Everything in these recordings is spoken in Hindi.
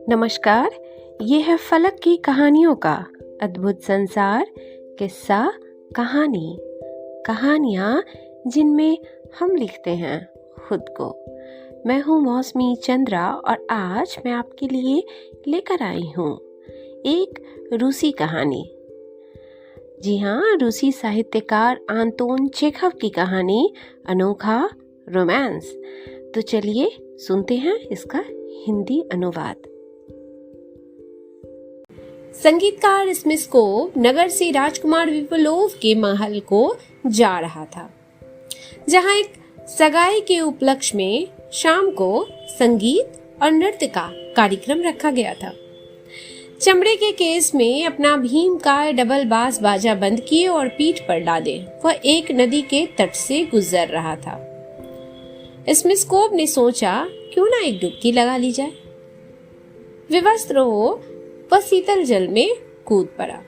नमस्कार, ये है फलक की कहानियों का अद्भुत संसार। किस्सा कहानी, कहानियाँ जिनमें हम लिखते हैं खुद को। मैं हूँ मौसमी चंद्रा और आज मैं आपके लिए लेकर आई हूँ एक रूसी कहानी। जी हाँ, रूसी साहित्यकार आंतोन चेखव की कहानी अनोखा रोमांस। तो चलिए सुनते हैं इसका हिंदी अनुवाद। संगीतकार स्मिस्कोव नगर से राजकुमार विपुलोव के महल को जा रहा था, जहां एक सगाई के उपलक्ष्य में शाम को संगीत और नृत्य का कार्यक्रम रखा गया था। चमड़े के केस में अपना भीमकाय डबल बास बाजा बंद किए और पीठ पर डाले वह एक नदी के तट से गुजर रहा था। स्मिस्कोव ने सोचा, क्यों ना एक डुबकी लगा ली जाए। विवस्त्र हो वह शीतल जल में कूद पड़ा।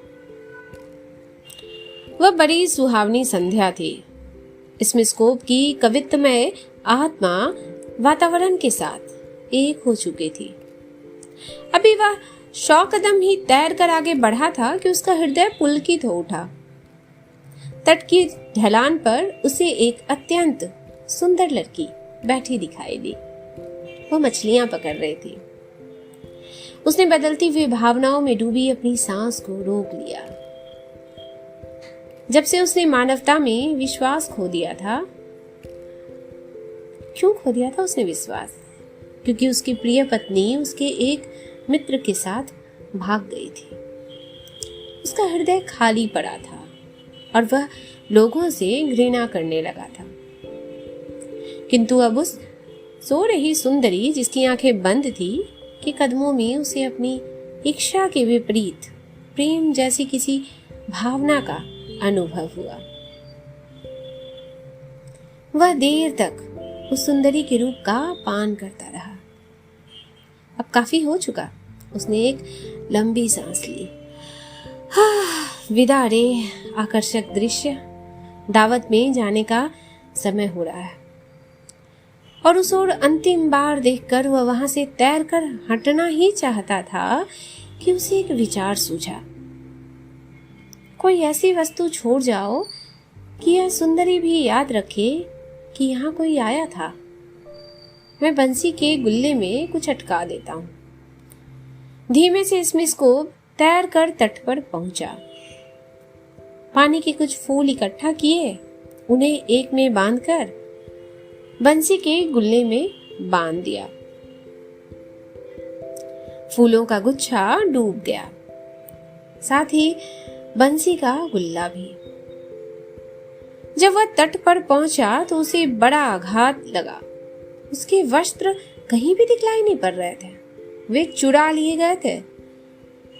वह बड़ी सुहावनी संध्या थी। स्मिस्कोव की कवित्वमय आत्मा वातावरण के साथ एक हो चुकी थी। अभी वह 100 कदम ही तैर कर आगे बढ़ा था कि उसका हृदय पुलकित हो उठा। तट की ढलान पर उसे एक अत्यंत सुंदर लड़की बैठी दिखाई दी। वह मछलियां पकड़ रही थी। उसने बदलती हुई भावनाओं में डूबी अपनी सांस को रोक लिया। जब से उसने मानवता में विश्वास खो दिया था। क्यों खो दिया था उसने विश्वास? क्योंकि उसकी प्रिय पत्नी उसके एक मित्र के साथ भाग गई थी। उसका हृदय खाली पड़ा था और वह लोगों से घृणा करने लगा था। किंतु अब उस सो रही सुंदरी जिसकी आंखें बंद थी के कदमों में उसे अपनी इच्छा के विपरीत प्रेम जैसी किसी भावना का अनुभव हुआ। वह देर तक उस सुंदरी के रूप का पान करता रहा। अब काफी हो चुका। उसने एक लंबी सांस ली। विदा रे आकर्षक दृश्य। दावत में जाने का समय हो रहा है और उस ओर अंतिम बार देखकर वह वहां से तैरकर हटना ही चाहता था कि उसे एक विचार सूझा। कोई ऐसी वस्तु छोड़ जाओ कि यह सुंदरी भी याद रखे कि यहाँ कोई आया था। मैं बंसी के गुल्ले में कुछ अटका देता हूँ। धीमे से स्मिस्कोव तैर कर तट पर पहुंचा। पानी के कुछ फूल इकट्ठा किए, उन्हें एक में बांधकर बंसी के गुल्ले में बांध दिया। फूलों का गुच्छा डूब गया, साथ ही बंसी का गुल्ला भी। जब वह तट पर पहुंचा तो उसे बड़ा आघात लगा। उसके वस्त्र कहीं भी दिखलाई नहीं पड़ रहे थे। वे चुरा लिए गए थे।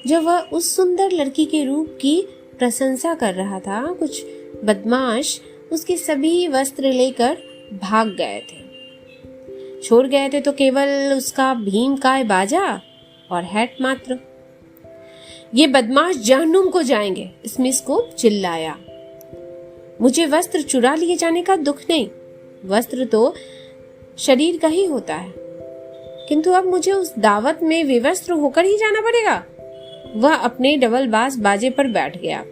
जब वह उस सुंदर लड़की के रूप की प्रशंसा कर रहा था, कुछ बदमाश उसके सभी वस्त्र लेकर भाग गए थे। छोड़ गए थे तो केवल उसका भीमकाय बाजा और हैट मात्र। ये बदमाश जहन्नुम को जाएंगे, स्मिस्कोव चिल्लाया। मुझे वस्त्र चुरा लिए जाने का दुख नहीं, वस्त्र तो शरीर का ही होता है, किंतु अब मुझे उस दावत में विवस्त्र होकर ही जाना पड़ेगा। वह अपने डबल बास बाजे पर बैठ गया।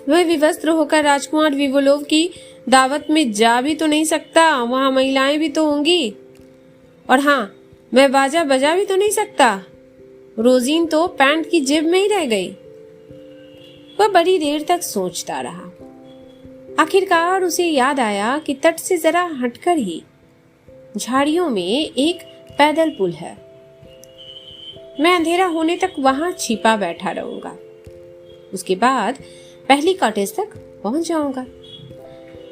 मैं विवस्त्र होकर राजकुमार विवोलोव की दावत में जा भी तो नहीं सकता, वहां महिलाएं भी तो होंगी। और हाँ, मैं बाजा बजा भी तो नहीं सकता। रोजीन तो पैंट की जेब में ही रह गई। वह बड़ी देर तक सोचता रहा। आखिरकार उसे याद आया कि तट से जरा हटकर ही झाड़ियों में एक पैदल पुल है। मैं अंधेरा होने तक वहां छिपा बैठा रहूंगा। उसके बाद पहली कॉटेज तक पहुंच जाऊंगा।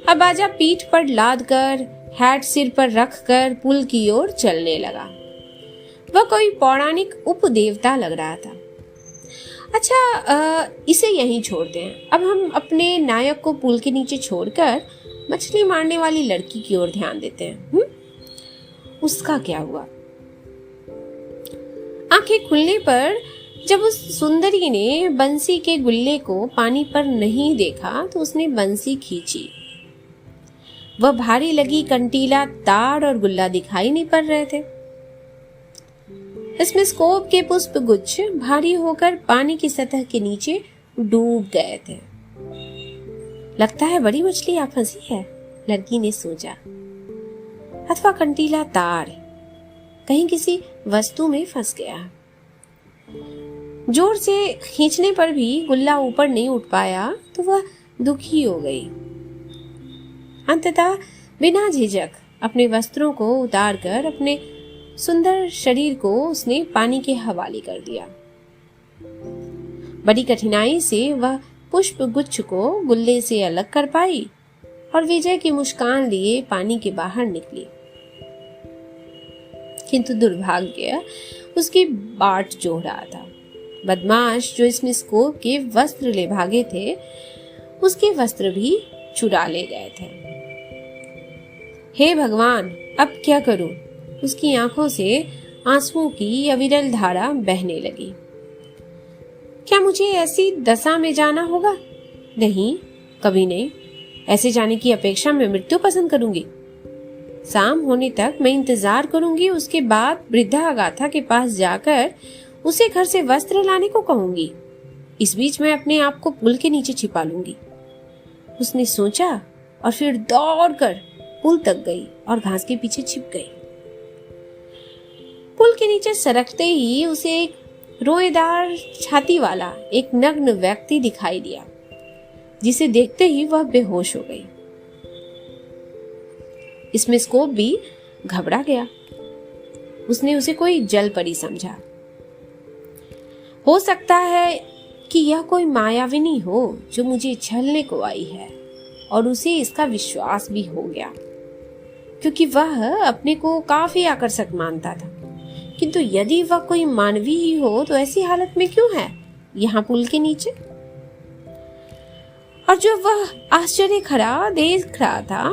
अब बाजा पीठ पर लाद कर, हैट सिर पर रखकर पुल की ओर चलने लगा। वह कोई पौराणिक उपदेवता लग रहा था। अच्छा, इसे यहीं छोड़ते हैं। अब हम अपने नायक को पुल के नीचे छोड़कर मछली मारने वाली लड़की की ओर ध्यान देते हैं। उसका क्या हुआ? आंखें खुलने पर जब उस सुंदरी ने बंसी के गुल्ले को पानी पर नहीं देखा तो उसने बंसी खींची। वह भारी लगी कंटीला तार और गुल्ला दिखाई नहीं पड़ रहे थे। इसमें स्कोप के पुष्प गुच्छ भारी होकर पानी की सतह के नीचे डूब गए थे। लगता है बड़ी मछली आ फंसी है, लड़की ने सोचा, अथवा कंटीला तार कहीं किसी वस्तु में फंस गया। जोर से खींचने पर भी गुल्ला ऊपर नहीं उठ पाया तो वह दुखी हो गई। अंततः बिना झिझक अपने वस्त्रों को उतारकर अपने सुंदर शरीर को उसने पानी के हवाले कर दिया। बड़ी कठिनाई से वह पुष्प गुच्छ को गुल्ले से अलग कर पाई और विजय की मुस्कान लिए पानी के बाहर निकली। किंतु दुर्भाग्य उसकी बाट जोह रहा था। बदमाश जो इसमें स्कोप के वस्त्र ले भागे थे, उसके वस्त्र भी चुरा ले गए थे। हे भगवान, अब क्या करूं? उसकी आंखों से आंसुओं की अविरल धारा बहने लगी। क्या मुझे ऐसी दशा में जाना होगा? नहीं, कभी नहीं। ऐसे जाने की अपेक्षा मैं मृत्यु पसंद करूंगी। शाम होने तक मैं इंतजार करूंगी। उसके बाद वृद्धा अगाथा के पास जाकर उसे घर से वस्त्र लाने को कहूंगी। इस बीच मैं अपने आप को पुल के नीचे छिपा लूंगी। उसने सोचा और फिर दौड़कर पुल तक गई और घास के पीछे छिप गई। पुल के नीचे सरकते ही उसे एक रोएदार छाती वाला एक नग्न व्यक्ति दिखाई दिया, जिसे देखते ही वह बेहोश हो गई। इसमें स्कोप भी घबरा गया। उसने उसे कोई जल परी समझा। हो सकता है कि यह कोई मायाविनी हो जो मुझे छलने को आई है, और उसे इसका विश्वास भी हो गया, क्योंकि वह अपने को काफी आकर्षक मानता था। किंतु यदि वह कोई मानवी ही हो तो ऐसी हालत में क्यों है यहाँ पुल के नीचे? और जो वह आश्चर्य खड़ा देख रहा था,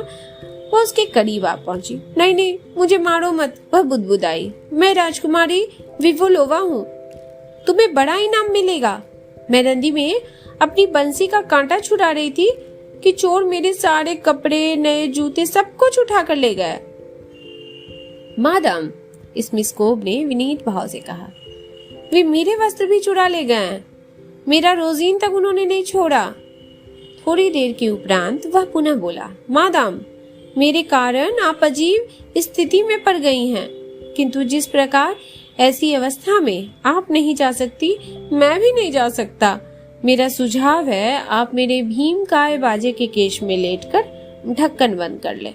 वह उसके करीब आ पहुंची। नहीं नहीं, मुझे मारो मत, वह बुदबुदाई। मैं राजकुमारी विवोलोवा हूँ, तुम्हें बड़ा इनाम मिलेगा। मैं नदी में अपनी बंसी का कांटा छुड़ा रही थी कि चोर मेरे सारे कपड़े, नए जूते सब कुछ उठा कर ले गए। मादम, इसमें स्कोप ने विनीत भाव से कहा, वे मेरे वस्त्र भी चुरा ले गए। मेरा रोजीन तक उन्होंने नहीं छोड़ा। थोड़ी देर के उपरांत वह पुनः बोला, मादम, मेरे कारण आप अजीब स्थिति में पड़ गई हैं, किंतु जिस प्रकार ऐसी अवस्था में आप नहीं जा सकती, मैं भी नहीं जा सकता। मेरा सुझाव है आप मेरे भीम काय बाजे के केश में लेटकर ढक्कन बंद कर ले।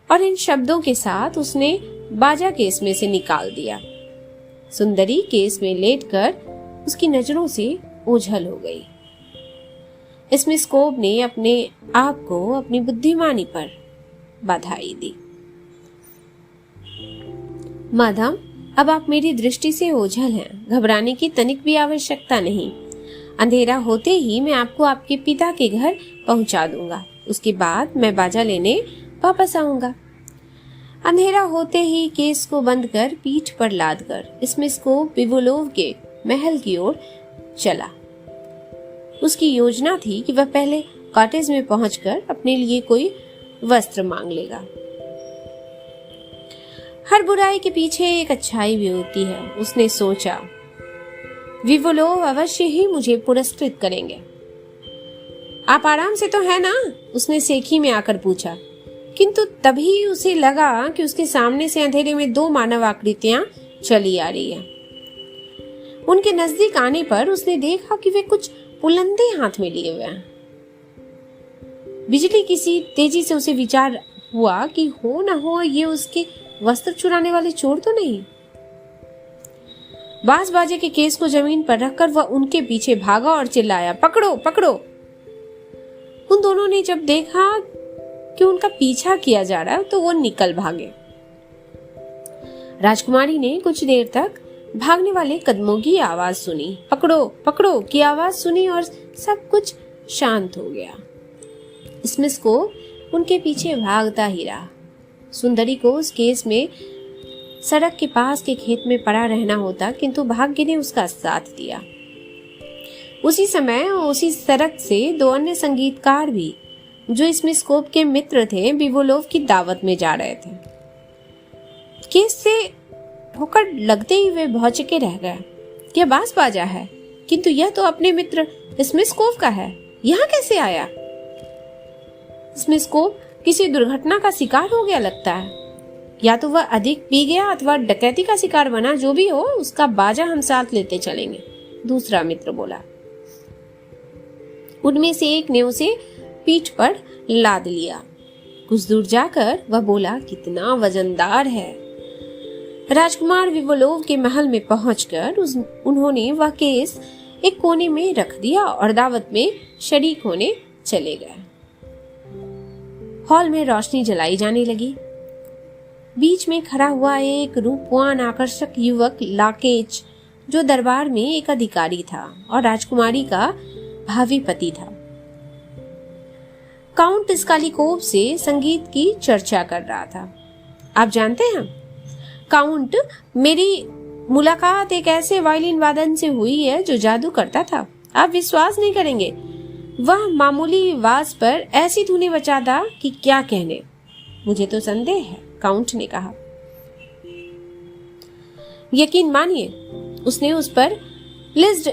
और इन शब्दों के साथ उसने बाजा केस में से निकाल दिया। सुंदरी केस में लेटकर उसकी नजरों से ओझल हो गई। इसमें स्कोप ने अपने आप को अपनी बुद्धिमानी पर बधाई दी। माधव, अब आप मेरी दृष्टि से ओझल हैं, घबराने की तनिक भी आवश्यकता नहीं। अंधेरा होते ही मैं आपको आपके पिता के घर पहुंचा दूंगा। उसके बाद मैं बाजा लेने वापस आऊंगा। अंधेरा होते ही केस को बंद कर पीठ पर लाद कर इसमें स्कोप विवोलोव के महल की ओर चला। उसकी योजना थी कि वह पहले कॉटेज में पहुंचकर अपने लिए कोई वस्त्र मांग लेगा। हर बुराई के पीछे एक अच्छाई भी होती है, उसने सोचा। विवोलोव अवश्य ही मुझे पुरस्कृत करेंगे। आप आराम से तो है ना? उसने सेखी में आकर पूछा। किंतु तभी उसे लगा कि उसके सामने से अंधेरे में दो मानव आकृतियां चली आ रही हैं। उनके नजदीक आने पर उसने देखा कि वे कुछ पुलंदे हाथ में लिए हुए हैं। बिजली किसी तेजी से उसे विचार हुआ कि हो न हो ये उसके वस्त्र चुराने वाले चोर तो नहीं। बांस बाजे के केस को जमीन पर रखकर वह उनके पीछे भागा और चिल्लाया, पकड़ो पकड़ो। उन दोनों ने जब देखा कि उनका पीछा किया जा रहा है तो वो निकल भागे। राजकुमारी ने कुछ देर तक भागने वाले कदमों की आवाज सुनी, पकड़ो पकड़ो की आवाज सुनी और सब कुछ शांत हो गया। स्मिथ को उनके पीछे भागता ही रहा। सुंदरी को उस केस में सड़क के पास के खेत में पड़ा रहना होता, किंतु भाग्य ने उसका साथ दिया। उसी समय उसी सड़क से दो अन्य संगीतकार भी, जो इसमें स्कोप के मित्र थे, विवोलोव की दावत में जा रहे थे। केस से ठोकर लगते ही वे भौचके रह गए। यह बांस बाजा है, किंतु यह तो अपने मित्र स्मिस्कोव का है, यहाँ कैसे आया? स्मिस्कोव किसी दुर्घटना का शिकार हो गया लगता है, या तो वह अधिक पी गया अथवा डकैती का शिकार बना। जो भी हो, उसका बाजा हम साथ लेते चलेंगे, दूसरा मित्र बोला। उनमें से एक ने उसे पीठ पर लाद लिया। कुछ दूर जाकर वह बोला, कितना वजनदार है। राजकुमार विवोलोव के महल में पहुंचकर उन्होंने वह केस एक कोने में रख दिया और दावत में शरीक होने चले गए। हॉल में रोशनी जलाई जाने लगी। बीच में खड़ा हुआ एक रूपवान आकर्षक युवक लाकेच, जो दरबार में एक अधिकारी था और राजकुमारी का भावी पति था, काउंट स्कालिकोव से संगीत की चर्चा कर रहा था। आप जानते हैं काउंट, मेरी मुलाकात एक ऐसे वायलिन वादन से हुई है जो जादू करता था। आप विश्वास नहीं करेंगे, वह मामूली वाज पर ऐसी धुनें बजाता कि क्या कहने। मुझे तो संदेह है, काउंट ने कहा। यकीन मानिए, उसने उस पर लिज्ड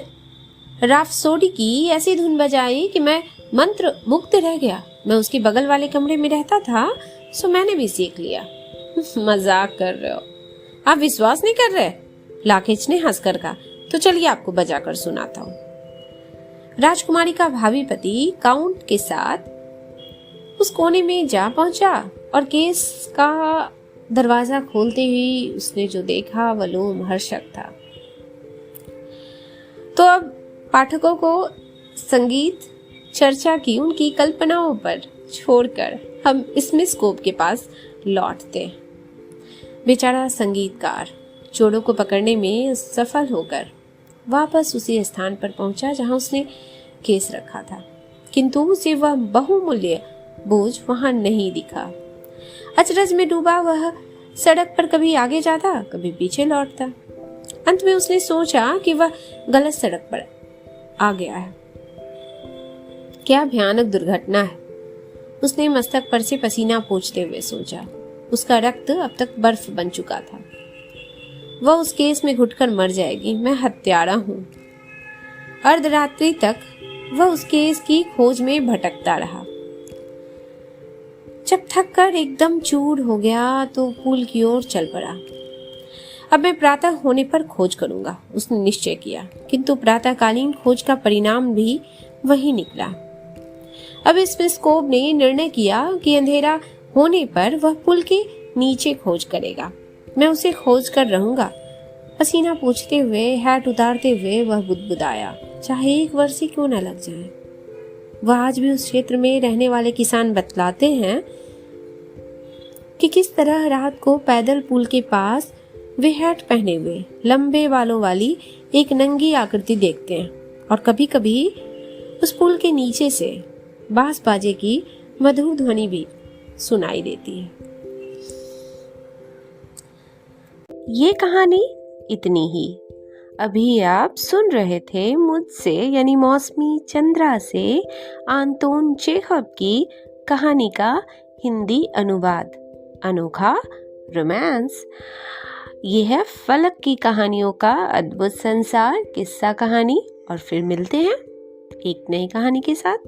राफसोडी की ऐसी धुन बजाई कि मैं मंत्र मुग्ध रह गया। मैं उसके बगल वाले कमरे में रहता था, सो मैंने भी सीख लिया। मजाक कर रहे हो? आप विश्वास नहीं कर रहे? लाकेच ने हंसकर कहा। तो चलिए आपको बजाकर सुनाता हूँ। राजकुमारी का भावी पति काउंट के साथ उस कोने में जा पहुंचा और केस का दरवाजा खोलते ही उसने जो देखा वह लोमहर्षक था। तो अब पाठकों को संगीत चर्चा की उनकी कल्पनाओं पर छोड़कर हम स्मिस्कोव के पास लौटते। बेचारा संगीतकार चोरों को पकड़ने में सफल होकर वापस उसी स्थान पर पहुंचा जहां उसने केस रखा था, किंतु उसे वह बहुमूल्य बोझ वहां नहीं दिखा। अचरज में डूबा वह सड़क पर कभी आगे जाता, कभी पीछे लौटता। अंत में उसने सोचा कि वह गलत सड़क पर आ गया है। क्या भयानक दुर्घटना है, उसने मस्तक पर से पसीना पोंछते हुए सोचा। उसका रक्त अब तक बर्फ बन चुका था। वह उस केस में घुटकर मर जाएगी। मैं हत्यारा हूँ। अर्धरात्रि तक वह उस केस की खोज में भटकता रहा। जब थक कर एकदम चूर हो गया तो पुल की ओर चल पड़ा। अब मैं प्रातः होने पर खोज करूंगा, उसने निश्चय किया। किंतु प्रातःकालीन खोज का परिणाम भी वही निकला। अब स्मिस्कोव ने निर्णय किया कि अंधेरा होने पर वह पुल के नीचे खोज करेगा। मैं उसे खोज कर रहूंगा। पसीना पोंछते हुए, हैट उतारते हुए वह बुदबुदाया, चाहे 1 वर्ष ही क्यों न लग जाए। वह आज भी उस क्षेत्र में रहने वाले किसान बतलाते हैं कि किस तरह रात को पैदल पुल के पास वे हैट पहने हुए लंबे बालों वाली एक नंगी आकृति देखते हैं और कभी कभी उस पुल के नीचे से बांस बाजे की मधुर ध्वनि भी सुनाई देती है। ये कहानी इतनी ही। अभी आप सुन रहे थे मुझसे यानी मौसमी चंद्रा से आंतोन चेखव की कहानी का हिंदी अनुवाद, अनोखा रोमांस। ये है फलक की कहानियों का अद्भुत संसार किस्सा कहानी। और फिर मिलते हैं एक नई कहानी के साथ।